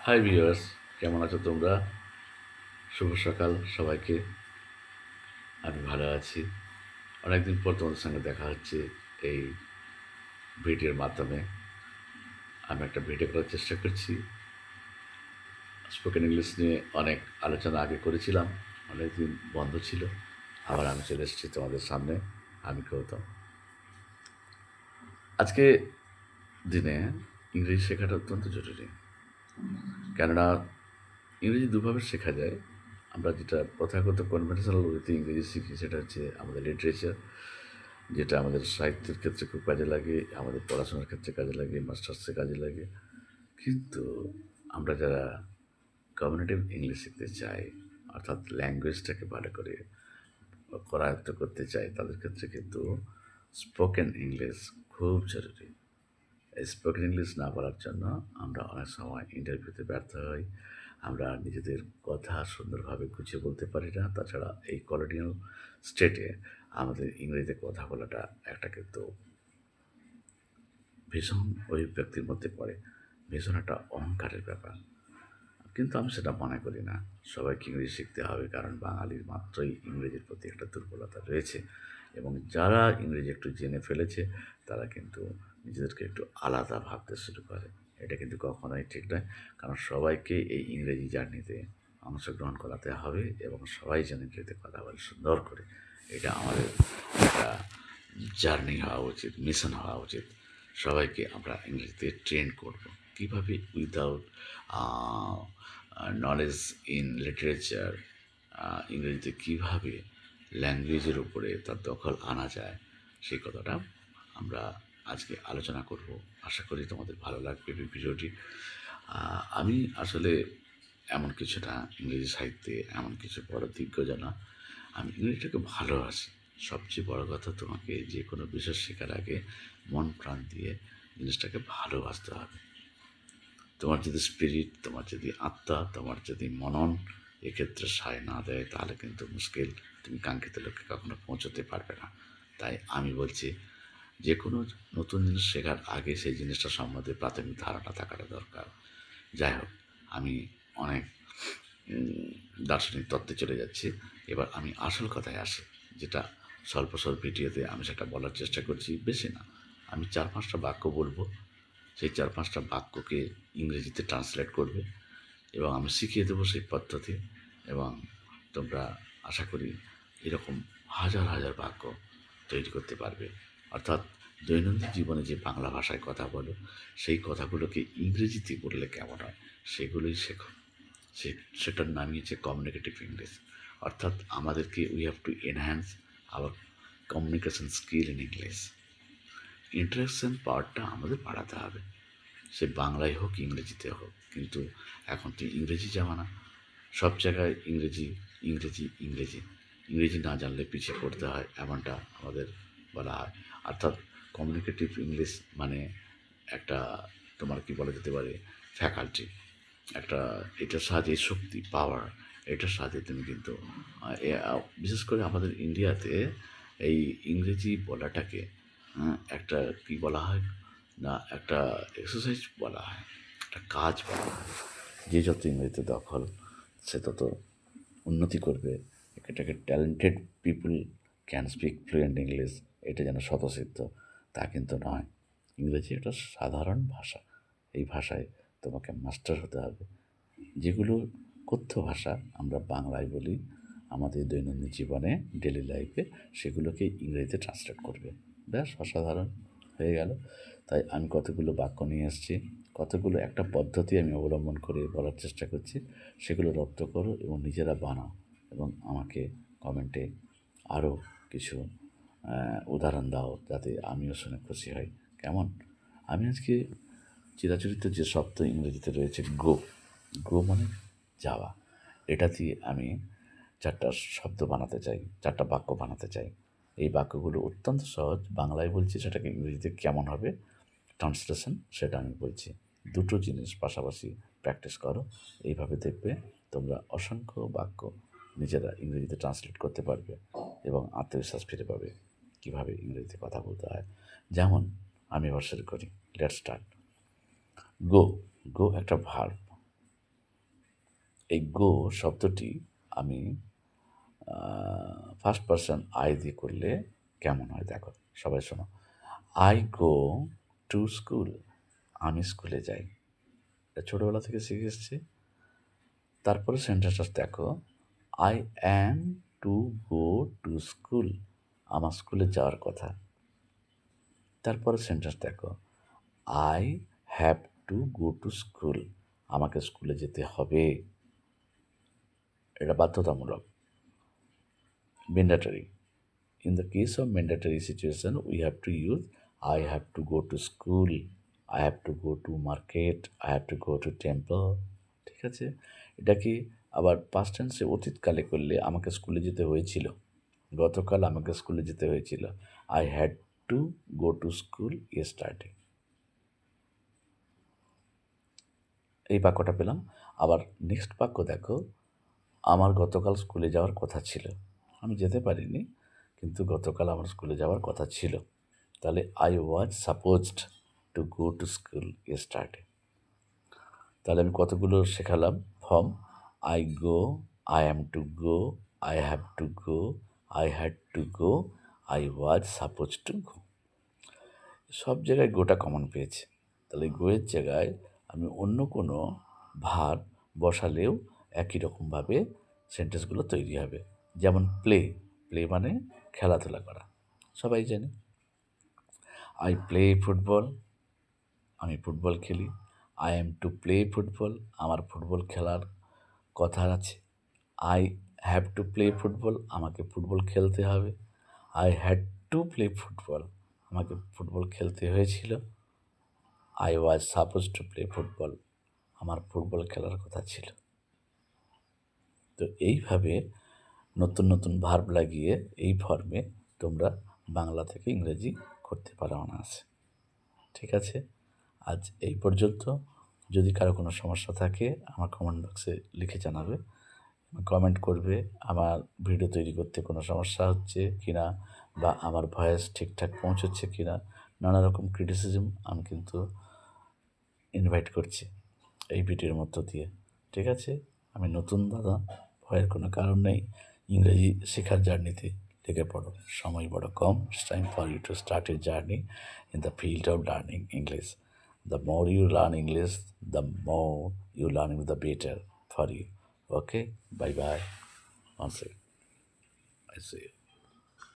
Hi viewers, কেমন আছো তোমরা? শুভ সকাল সবাইকে। আমি ভালো আছি। অনেকদিন পর তোমাদের সঙ্গে দেখা হচ্ছে এই ভিডিওর মাধ্যমে। আমি একটা ভিডিও করার চেষ্টা করছি। স্পোকেন ইংলিশ নিয়ে অনেক আলোচনা আগে করেছিলাম, অনেকদিন বন্ধ ছিল। আবার আমি চলে এসেছি তোমাদের সামনে। আমি গৌতম। আজকে দিনে ইংরেজি শেখাটা অত্যন্ত জরুরি, কেননা ইংরেজি দুভাবে শেখা যায়। আমরা যেটা প্রথাগত কনভেনশনাল ওয়েতে ইংরেজি শিখি সেটা হচ্ছে আমাদের লিটারেচার, যেটা আমাদের সাহিত্যের ক্ষেত্রে খুব কাজে লাগে, আমাদের পড়াশোনার ক্ষেত্রে কাজে লাগে, মাস্টার্সে কাজে লাগে। কিন্তু আমরা যারা কমিউনিটিভ ইংলিশ শিখতে চাই, অর্থাৎ ল্যাঙ্গুয়েজটাকে ভালো করে করায়ত্ত করতে চাই, তাদের ক্ষেত্রে কিন্তু স্পোকেন ইংলিশ খুব জরুরি। এই স্পোকেন ইংলিশ না বলার জন্য আমরা অনেক সময় ইন্টারভিউতে ব্যর্থ হই। আমরা নিজেদের কথা সুন্দরভাবে গুছিয়ে বলতে পারি না। তাছাড়া এই কলোনিয়াল স্টেটে আমাদের ইংরেজিতে কথা বলাটা একটা কিন্তু ভীষণ ওই ব্যক্তির মধ্যে পড়ে, ভীষণ একটা অহংকারের ব্যাপার। কিন্তু আমি সেটা মনে করি না। সবাইকে ইংরেজি শিখতে হবে, কারণ বাঙালির মাত্রই ইংরেজির প্রতি একটা দুর্বলতা রয়েছে, এবং যারা ইংরেজি একটু জেনে ফেলেছে তারা কিন্তু নিজেদেরকে একটু আলাদা ভাবতে শুরু করে। এটা কিন্তু কখনোই ঠিক নয়, কারণ সবাইকে এই ইংরেজি জার্নিতে অংশগ্রহণ করাতে হবে এবং সবাই যেন ইংরেজিতে কথা বলে সুন্দর করে। এটা আমাদের একটা জার্নি হওয়া উচিত, মিশন হওয়া উচিত। সবাইকে আমরা ইংরেজিতে ট্রেন করব কীভাবে উইদাউট নলেজ ইন লিটারেচার, ইংরেজিতে কীভাবে ল্যাঙ্গুয়েজের উপরে তার দখল আনা যায়, সেই কথাটা আমরা আজকে আলোচনা করব। আশা করি তোমাদের ভালো লাগবে এই ভিডিওটি। আমি আসলে এমন কিছু না, ইংরেজি সাহিত্যে এমন কিছু বড় দিগ্গজ না। আমি ইংরেজিটাকে ভালোবাসি। সবচেয়ে বড় কথা, তোমাকে যে কোনো বিষয় শেখার আগে মন প্রাণ দিয়ে জিনিসটাকে ভালোবাসতে হবে। তোমার যদি স্পিরিট, তোমার যদি আত্মা, তোমার যদি মনন এক্ষেত্রে সায় না দেয়, তাহলে কিন্তু মুশকিল, তুমি কাঙ্ক্ষিত লক্ষ্যে কখনো পৌঁছতে পারবে না। তাই আমি বলছি, যে কোনো নতুন জিনিস শেখার আগে সেই জিনিসটা সম্বন্ধে প্রাথমিক ধারণা থাকাটা দরকার। যাই হোক, আমি অনেক দার্শনিক তত্ত্বে চলে যাচ্ছি। এবার আমি আসল কথায় আসি, যেটা স্বল্প স্বল্প ভিডিওতে আমি সেটা বলার চেষ্টা করছি, বেশি না। আমি 4-5টা বাক্য বলবো, সেই 4-5টা বাক্যকে ইংরেজিতে ট্রান্সলেট করবে এবং আমি শিখিয়ে দেবো সেই পদ্ধতি। এবং তোমরা আশা করি এরকম হাজার হাজার বাক্য তৈরি করতে পারবে। অর্থাৎ দৈনন্দিন জীবনে যে বাংলা ভাষায় কথা বলো, সেই কথাগুলোকে ইংরেজিতে বললে কেমন হয়, সেগুলোই শেখো। সেটার নামই হচ্ছে কমিউনিকেটিভ ইংলিশ। অর্থাৎ আমাদেরকে we have to enhance hour communication skill in English. Interaction পাওয়ারটা আমাদের বাড়াতে হবে, সে বাংলায় হোক ইংরেজিতে হোক। কিন্তু এখন তো ইংরেজি জামানা, সব জায়গায় ইংরেজি ইংরেজি ইংরেজি। ইংরেজি না জানলে পিছিয়ে পড়তে হয়, এমনটা আমাদের বলা হয়। অর্থাৎ কমিউনিকেটিভ ইংলিশ মানে একটা, তোমার কি বলা যেতে পারে, ফ্যাকাল্টি, একটা, এটার সাহায্যে শক্তি, পাওয়ার, এটার সাহায্যে তুমি কিন্তু বিশেষ করে আমাদের ইন্ডিয়াতে এই ইংরেজি বলাটাকে একটা কি বলা হয় না, একটা এক্সারসাইজ বলা হয়, একটা কাজ বলা হয়। যে যত ইংরেজিতে দখল, সে তত উন্নতি করবে। এটাকে talented people can speak fluent English, এটা যেন স্বতঃসিদ্ধ, তা কিন্তু নয়। ইংরেজি একটা সাধারণ ভাষা, এই ভাষায় তোমাকে মাস্টার হতে হবে। যেগুলো কথ্য ভাষা আমরা বাংলায় বলি আমাদের দৈনন্দিন জীবনে, ডেলি লাইফে, সেগুলোকে ইংরেজিতে ট্রান্সলেট করবে। ব্যাস, অসাধারণ হয়ে গেল। তাই আমি কতগুলো বাক্য নিয়ে এসেছি, কতগুলো একটা পদ্ধতি আমি অবলম্বন করে বলার চেষ্টা করছি। সেগুলো রপ্ত করো এবং নিজেরা বানাও, এবং আমাকে কমেন্টে আরও কিছু উদাহরণ দাও, যাতে আমিও শুনে খুশি হই। কেমন? আমি আজকে চিরাচরিত যে শব্দ ইংরেজিতে রয়েছে, গো, গো মানে যাওয়া, এটা দিয়ে আমি 4টা শব্দ বানাতে চাই, 4টা বাক্য বানাতে চাই। এই বাক্যগুলো অত্যন্ত সহজ, বাংলায় বলছি, সেটাকে ইংরেজিতে কেমন হবে ট্রান্সলেশন, সেটা আমি বলছি। দুটো জিনিস পাশাপাশি প্র্যাকটিস করো, এইভাবে দেখবে তোমরা অসংখ্য বাক্য নিজেরা ইংরেজিতে ট্রান্সলেট করতে পারবে এবং আত্মবিশ্বাস ফিরে পাবে কীভাবে ইংরেজিতে কথা বলতে হয়। যেমন আমি এবার শুরু করি, লেটস স্টার্ট। গো, গো একটা ভার্ব, এই গো শব্দটি আমি ফার্স্ট পারসন আই দিয়ে করলে কেমন হয় দেখো, সবাই শোনো। আই গো টু স্কুল, আমি স্কুলে যাই। এটা ছোটোবেলা থেকে শিখে এসেছি। তারপরে সেন্টেন্সটা দেখো, I am to go to school, আমার স্কুলে যাওয়ার কথা। তারপরে সেন্টেন্স দেখো, I have to go to school, আমাকে স্কুলে যেতে হবে। এটা বাধ্যতামূলক, mandatory. In the case of mandatory situation, we have to use I have to go to school, I have to go to market, I have to go to temple. ঠিক আছে? এটা কি আবার পাস্ট টেন্সে অতীতকালে করলে আমাকে স্কুলে যেতে হয়েছিল। গতকাল আমাকে স্কুলে যেতে হয়েছিল। I had to go to school yesterday. এই বাক্যটা পেলাম। আবার নেক্সট বাক্য দেখো, আমার গতকাল স্কুলে যাওয়ার কথা ছিল। আমি যেতে পারিনি, কিন্তু গতকাল আমার স্কুলে যাওয়ার কথা ছিল। তাহলে I was supposed to go to school yesterday. তাহলে আমি কতগুলো শেখালাম form. I go, I am to go, I have to go, I had to go, I was suppose to go. সব জায়গায় গোটা কমন পেয়েছে। তাহলে গোয়ের জায়গায় আমি অন্য কোনো ভার বসালেও একই রকমভাবে সেন্টেন্সগুলো তৈরি হবে। যেমন প্লে, প্লে মানে খেলাধুলা করা, সবাই জানে। আই প্লে ফুটবল, আমি ফুটবল খেলি। I am to play football, আমার ফুটবল খেলার কথা আছে। I have to play football, আমাকে ফুটবল খেলতে হবে। I had to play football, আমাকে ফুটবল খেলতে হয়েছিল। I was suppose to play football, আমার ফুটবল খেলার কথা ছিল। তো এইভাবে নতুন নতুন ভার্ব লাগিয়ে এই ফর্মে তোমরা বাংলা থেকে ইংরেজি করতে পারো অনায়াসে। ঠিক আছে, আজ এই পর্যন্ত। যদি কারো কোনো সমস্যা থাকে আমার কমেন্ট বক্সে লিখে জানাবে, কমেন্ট করবে আমার ভিডিও তৈরি করতে কোনো সমস্যা হচ্ছে কি না, বা আমার ভয়েস ঠিকঠাক পৌঁছচ্ছে কি না, নানা রকম ক্রিটিসিজম আমি কিন্তু ইনভাইট করছি এই ভিডিওর মধ্য দিয়ে। ঠিক আছে, আমি নতুন দাদা, ভয়ের কোনো কারণ নেই। ইংরেজি শেখার জার্নিতে লেগে পড়ো, সময় বড় কম। It's time for you to start a journey in the field of learning English. The more you learn English, the more you learn the better for you. Okay, bye bye. One second. I see you.